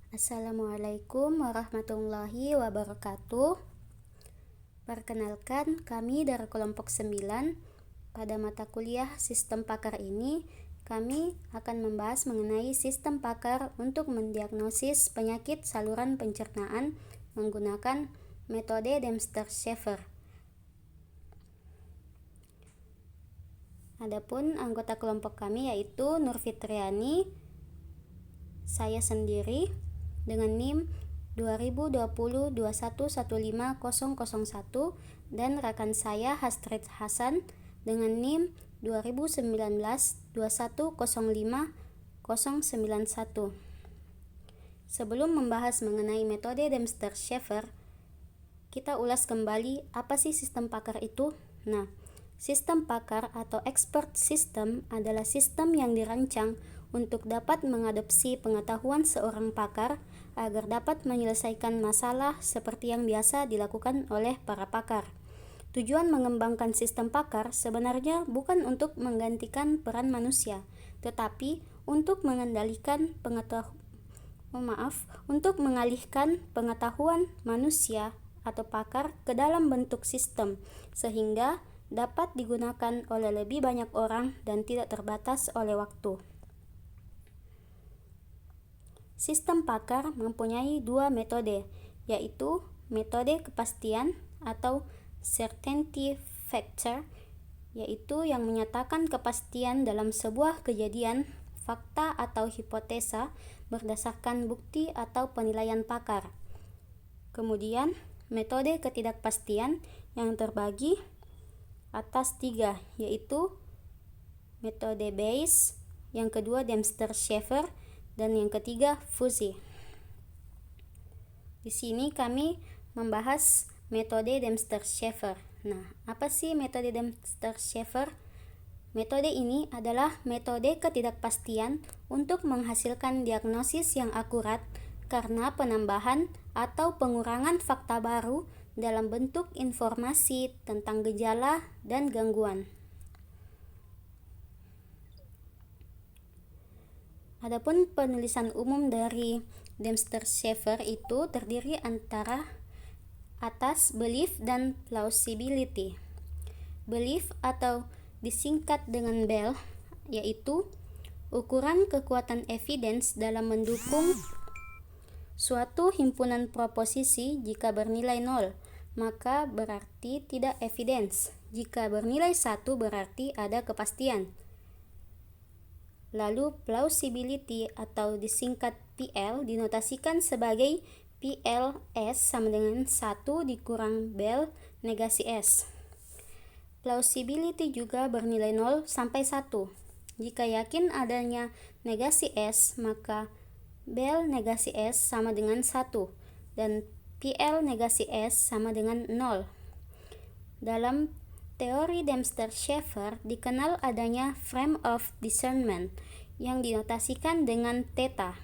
Assalamualaikum warahmatullahi wabarakatuh. Perkenalkan, kami dari kelompok 9. Pada mata kuliah Sistem Pakar ini, kami akan membahas mengenai sistem pakar untuk mendiagnosis penyakit saluran pencernaan menggunakan metode Dempster-Shafer. Adapun anggota kelompok kami yaitu Nur Fitriani, saya sendiri dengan NIM 2020-2115-001 dan rekan saya Hastrid Hasan dengan NIM 2019-2105-091. Sebelum membahas mengenai metode Dempster-Shafer, kita ulas kembali apa sih sistem pakar itu. Nah, sistem pakar atau expert system adalah sistem yang dirancang untuk dapat mengadopsi pengetahuan seorang pakar agar dapat menyelesaikan masalah seperti yang biasa dilakukan oleh para pakar. Tujuan mengembangkan sistem pakar sebenarnya bukan untuk menggantikan peran manusia, tetapi untuk mengalihkan pengetahuan manusia atau pakar ke dalam bentuk sistem, sehingga dapat digunakan oleh lebih banyak orang dan tidak terbatas oleh waktu. Sistem pakar mempunyai dua metode, yaitu metode kepastian atau certainty factor, yaitu yang menyatakan kepastian dalam sebuah kejadian, fakta atau hipotesa berdasarkan bukti atau penilaian pakar. Kemudian, metode ketidakpastian yang terbagi atas 3, yaitu metode Bayes, yang kedua Dempster-Shafer, dan yang ketiga Fuzzy. Di sini kami membahas metode Dempster-Shafer. Nah, apa sih metode Dempster-Shafer? Metode ini adalah metode ketidakpastian untuk menghasilkan diagnosis yang akurat karena penambahan atau pengurangan fakta baru dalam bentuk informasi tentang gejala dan gangguan. Adapun penulisan umum dari Dempster-Shafer itu terdiri antara atas belief dan plausibility. Belief atau disingkat dengan BEL yaitu ukuran kekuatan evidence dalam mendukung suatu himpunan proposisi. Jika bernilai 0, maka berarti tidak evidence. Jika bernilai 1, berarti ada kepastian. Lalu plausibility atau disingkat PL dinotasikan sebagai PLS sama dengan 1 dikurang BEL negasi S. Plausibility juga bernilai 0 sampai 1. Jika yakin adanya negasi S, maka BEL negasi S sama dengan 1 dan PL negasi S sama dengan 0. Dalam teori Dempster-Shafer dikenal adanya frame of discernment yang dinotasikan dengan theta.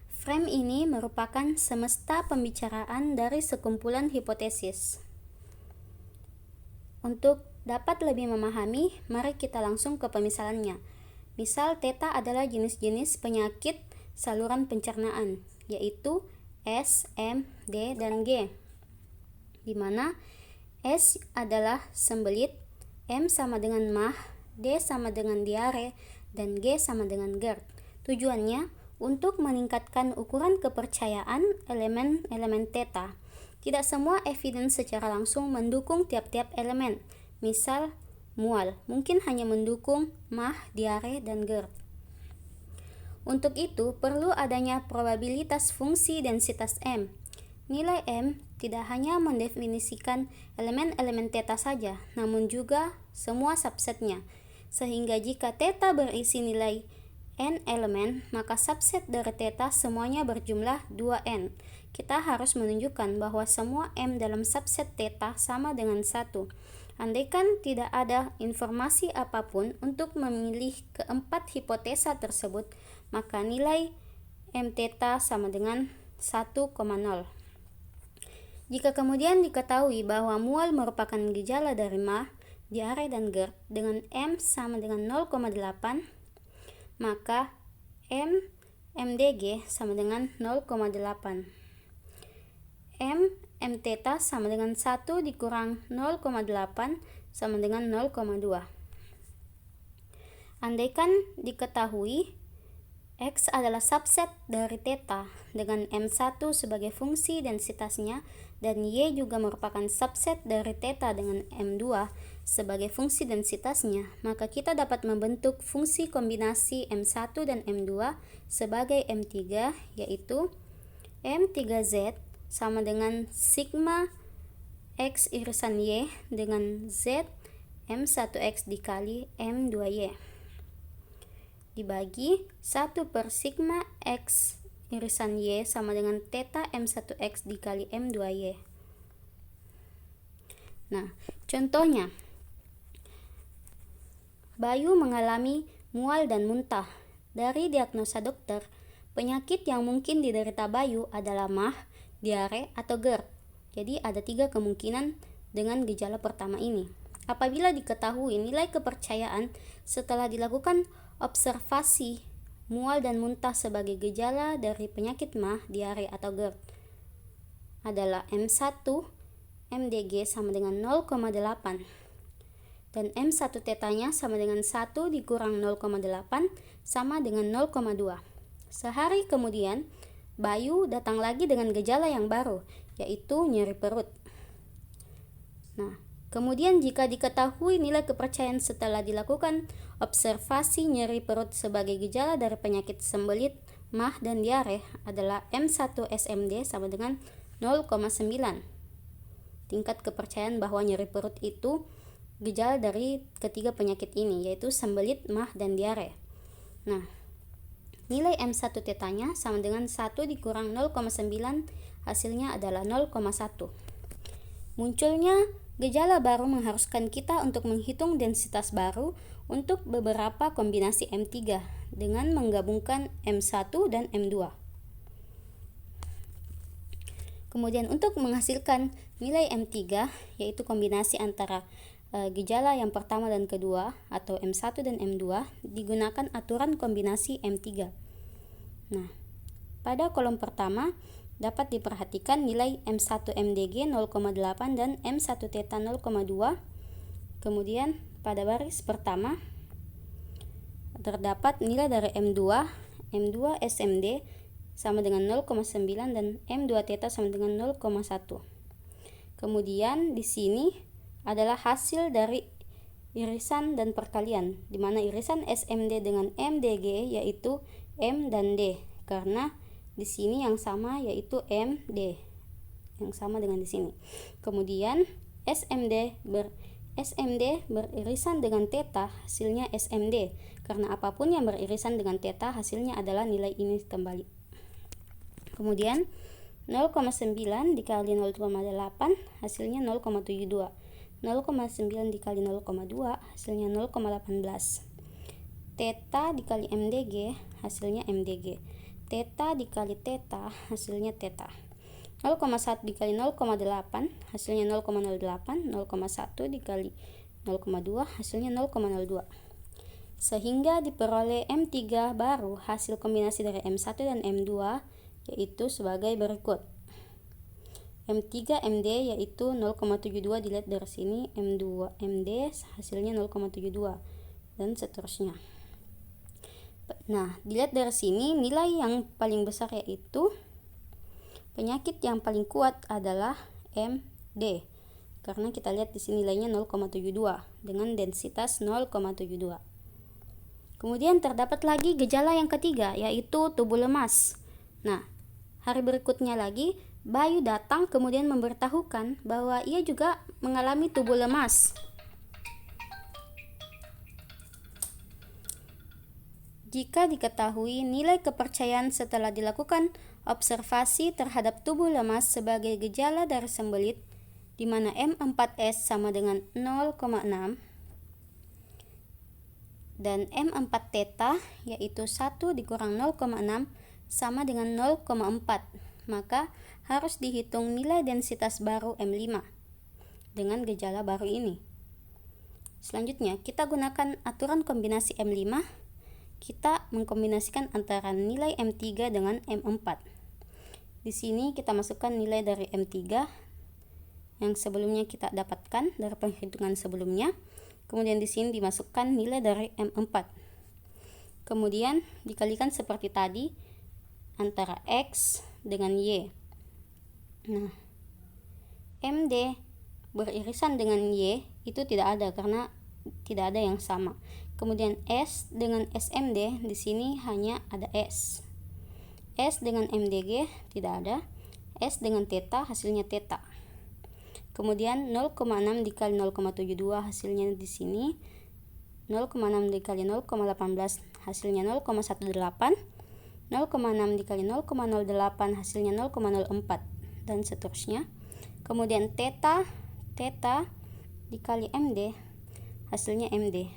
Frame ini merupakan semesta pembicaraan dari sekumpulan hipotesis. Untuk dapat lebih memahami, mari kita langsung ke pemisalannya. Misal theta adalah jenis-jenis penyakit saluran pencernaan, yaitu S, M, D, dan G, di mana S adalah sembelit, M sama dengan mah, D sama dengan diare, dan G sama dengan GERD. Tujuannya untuk meningkatkan ukuran kepercayaan elemen-elemen theta. Tidak semua evidence secara langsung mendukung tiap-tiap elemen. Misal, mual mungkin hanya mendukung mah, diare, dan GERD. Untuk itu, perlu adanya probabilitas fungsi densitas M. Nilai M tidak hanya mendefinisikan elemen-elemen theta saja, namun juga semua subsetnya. Sehingga jika theta berisi nilai n elemen, maka subset dari theta semuanya berjumlah 2n. Kita harus menunjukkan bahwa semua m dalam subset theta sama dengan 1. Andaikan tidak ada informasi apapun untuk memilih keempat hipotesa tersebut, maka nilai m theta sama dengan 1,0. Jika kemudian diketahui bahwa mual merupakan gejala dari mah, diare, dan GERD dengan M sama dengan 0,8, maka M MDG sama dengan 0,8. M theta sama dengan 1 dikurang 0,8 sama dengan 0,2. Andaikan diketahui X adalah subset dari theta dengan M1 sebagai fungsi densitasnya dan Y juga merupakan subset dari theta dengan M2 sebagai fungsi densitasnya, maka kita dapat membentuk fungsi kombinasi M1 dan M2 sebagai M3, yaitu M3Z sama dengan sigma X irisan Y dengan Z M1X dikali M2Y dibagi 1 per sigma X irisan Y sama dengan theta M1X dikali M2Y. Nah, contohnya, Bayu mengalami mual dan muntah. Dari diagnosa dokter, penyakit yang mungkin diderita Bayu adalah MAH, diare, atau GERD. Jadi ada 3 kemungkinan dengan gejala pertama ini. Apabila diketahui nilai kepercayaan setelah dilakukan observasi mual dan muntah sebagai gejala dari penyakit MAH, diare, atau GERD adalah M1 MDG sama dengan 0,8 dan M1 tetanya sama dengan 1 dikurang 0,8 sama dengan 0,2. Sehari kemudian, Bayu datang lagi dengan gejala yang baru, yaitu nyeri perut. Nah, kemudian jika diketahui nilai kepercayaan setelah dilakukan observasi nyeri perut sebagai gejala dari penyakit sembelit, MAH, dan diare adalah M1 SMD sama dengan 0,9. Tingkat kepercayaan bahwa nyeri perut itu gejala dari ketiga penyakit ini, yaitu sembelit, MAH, dan diare. Nah, nilai M1 tetanya sama dengan 1 dikurang 0,9, hasilnya adalah 0,1. Munculnya gejala baru mengharuskan kita untuk menghitung densitas baru untuk beberapa kombinasi M3 dengan menggabungkan M1 dan M2. Kemudian untuk menghasilkan nilai M3, yaitu kombinasi antara gejala yang pertama dan kedua atau M1 dan M2, digunakan aturan kombinasi M3. Nah, pada kolom pertama dapat diperhatikan nilai M1 MDG 0,8 dan M1 theta 0,2. Kemudian pada baris pertama terdapat nilai dari M2 SMD sama dengan 0,9 dan M2 theta sama dengan 0,1. Kemudian di sini adalah hasil dari irisan dan perkalian, di mana irisan SMD dengan MDG yaitu M dan D, karena di sini yang sama yaitu MD, yang sama dengan di sini. Kemudian SMD beririsan dengan theta, hasilnya SMD, karena apapun yang beririsan dengan theta hasilnya adalah nilai ini kembali. Kemudian 0,9 dikali 0,8 hasilnya 0,72. 0,9 dikali 0,2 hasilnya 0,18. Theta dikali MDG hasilnya MDG. Theta dikali theta hasilnya theta. 0,1 dikali 0,8 hasilnya 0,08. 0,1 dikali 0,2 hasilnya 0,02. Sehingga diperoleh M3 baru hasil kombinasi dari M1 dan M2 yaitu sebagai berikut. M3 MD yaitu 0,72 dilihat dari sini, M2 MD hasilnya 0,72 dan seterusnya. Nah, dilihat dari sini nilai yang paling besar yaitu penyakit yang paling kuat adalah MD. Karena kita lihat di sini nilainya 0,72 dengan densitas 0,72. Kemudian terdapat lagi gejala yang ketiga yaitu tubuh lemas. Nah, hari berikutnya lagi Bayu datang kemudian memberitahukan bahwa ia juga mengalami tubuh lemas. Jika diketahui nilai kepercayaan setelah dilakukan observasi terhadap tubuh lemas sebagai gejala dari sembelit, di mana M4S sama dengan 0,6 dan M4 theta yaitu 1 dikurang 0,6 sama dengan 0,4, maka harus dihitung nilai densitas baru M5 dengan gejala baru ini. Selanjutnya, kita gunakan aturan kombinasi M5, kita mengkombinasikan antara nilai M3 dengan M4. Di sini kita masukkan nilai dari M3 yang sebelumnya kita dapatkan dari perhitungan sebelumnya. Kemudian di sini dimasukkan nilai dari M4. Kemudian dikalikan seperti tadi antara X dengan Y. Nah, MD beririsan dengan Y itu tidak ada karena tidak ada yang sama. Kemudian S dengan SMD di sini hanya ada S. S dengan MDG tidak ada. S dengan theta hasilnya theta. Kemudian 0,6 dikali 0,72 hasilnya di sini 0,6 dikali 0,18 hasilnya 0,18. 0,6 dikali 0,08 hasilnya 0,04 dan seterusnya. Kemudian theta dikali MD hasilnya MD.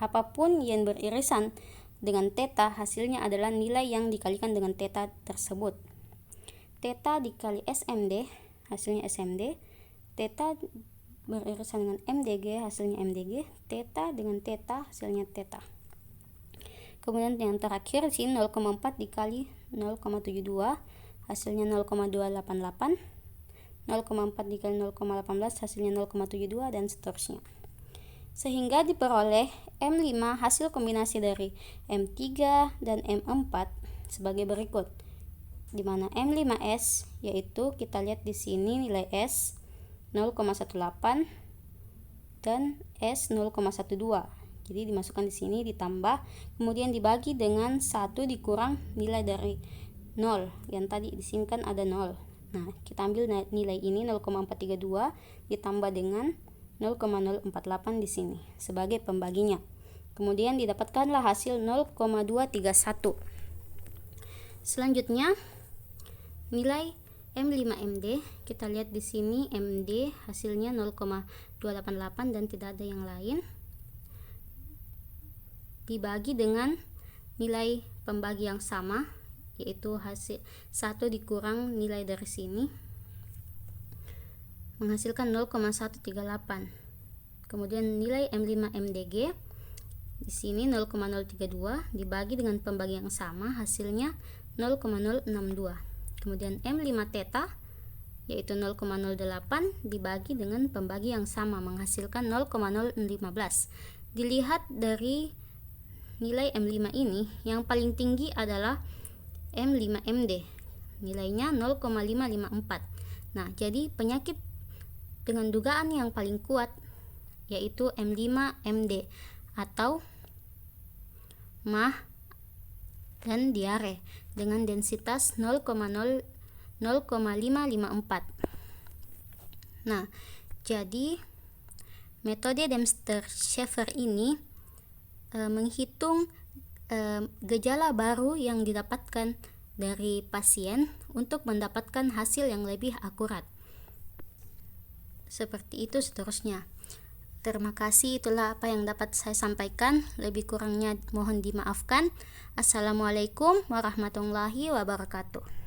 Apapun yang beririsan dengan theta hasilnya adalah nilai yang dikalikan dengan theta tersebut. Theta dikali SMD hasilnya SMD. Theta beririsan dengan MDG hasilnya MDG. Theta dengan theta hasilnya theta. Kemudian yang terakhir di sini 0,4 dikali 0,72 hasilnya 0,288. 0,4 dikali 0,18 hasilnya 0,72 dan seterusnya. Sehingga diperoleh M5 hasil kombinasi dari M3 dan M4 sebagai berikut. Di mana M5S yaitu kita lihat di sini nilai S 0,18 dan S 0,12. Jadi dimasukkan di sini ditambah, kemudian dibagi dengan 1 dikurang nilai dari 0. Yang tadi di sini kan ada 0. Nah, kita ambil nilai ini 0,432 ditambah dengan 0,048 di sini sebagai pembaginya. Kemudian didapatkanlah hasil 0,231. Selanjutnya nilai M5MD, kita lihat di sini MD hasilnya 0,288 dan tidak ada yang lain. Dibagi dengan nilai pembagi yang sama, yaitu hasil 1 dikurang nilai dari sini menghasilkan 0,138. Kemudian nilai M5MDG di sini 0,032 dibagi dengan pembagi yang sama hasilnya 0,062. Kemudian M5 theta yaitu 0,008 dibagi dengan pembagi yang sama menghasilkan 0,015. Dilihat dari nilai M5 ini yang paling tinggi adalah M5MD, nilainya 0,554. Nah, jadi penyakit dengan dugaan yang paling kuat yaitu M5MD atau MAH dan diare dengan densitas 0,554. Nah, jadi metode Dempster-Shafer ini menghitung gejala baru yang didapatkan dari pasien untuk mendapatkan hasil yang lebih akurat. Seperti itu seterusnya. Terima kasih, itulah apa yang dapat saya sampaikan. Lebih kurangnya mohon dimaafkan. Assalamualaikum warahmatullahi wabarakatuh.